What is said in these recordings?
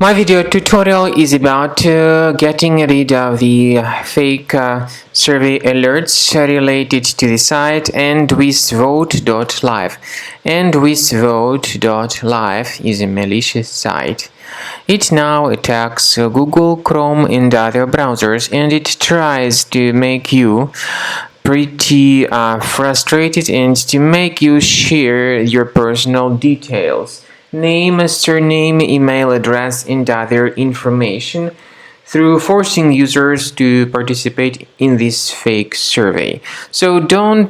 My video tutorial is about getting rid of the fake survey alerts related to the site Endwisvote.live. Endwisvote.live is a malicious site. It now attacks Google, Chrome and other browsers, and it tries to make you pretty frustrated and to make you share your personal details, name, surname, email address, and other information through forcing users to participate in this fake survey. So don't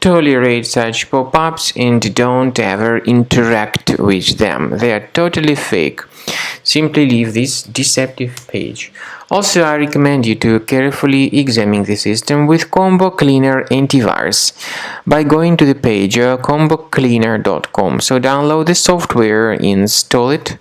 tolerate such pop-ups and don't ever interact with them. They are totally fake. Simply leave this deceptive page. Also, I recommend you to carefully examine the system with Combo Cleaner Antivirus by going to the page combocleaner.com. So download the software, install it,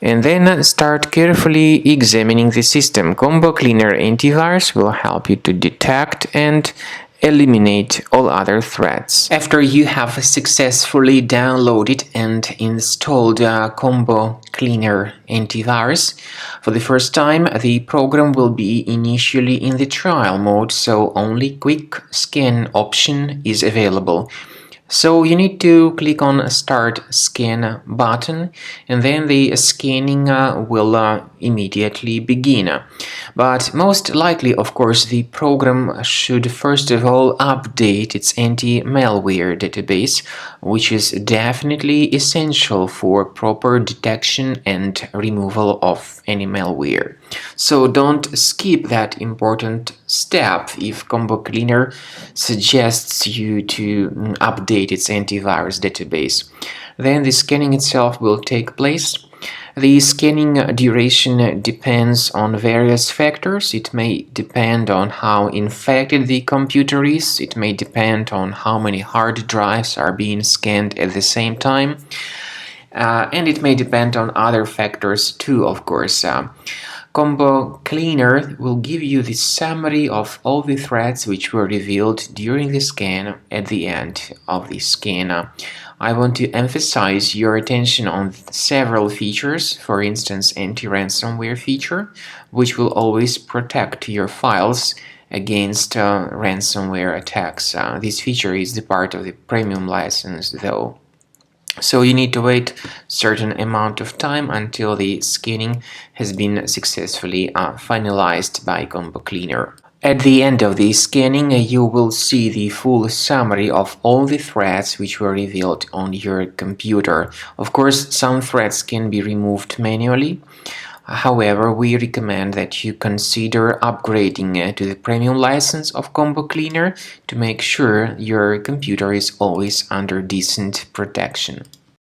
and then start carefully examining the system. Combo Cleaner Antivirus will help you to detect and eliminate all other threats. After you have successfully downloaded and installed Combo Cleaner Antivirus, for the first time the program will be initially in the trial mode, so only quick scan option is available. So you need to click on Start Scan button, and then the scanning will immediately begin. But most likely, of course, the program should first of all update its anti-malware database, which is definitely essential for proper detection and removal of any malware. So don't skip that important step if Combo Cleaner suggests you to update its antivirus database. Then the scanning itself will take place. The scanning duration depends on various factors. It may depend on how infected the computer is. It may depend on how many hard drives are being scanned at the same time. And it may depend on other factors too, of course. Combo Cleaner will give you the summary of all the threats which were revealed during the scan at the end of the scan. I want to emphasize your attention on several features, for instance anti-ransomware feature, which will always protect your files against ransomware attacks. This feature is the part of the premium license though. So you need to wait a certain amount of time until the scanning has been successfully finalized by Combo Cleaner. At the end of the scanning, you will see the full summary of all the threats which were revealed on your computer. Of course, some threats can be removed manually. However, we recommend that you consider upgrading to the premium license of Combo Cleaner to make sure your computer is always under decent protection.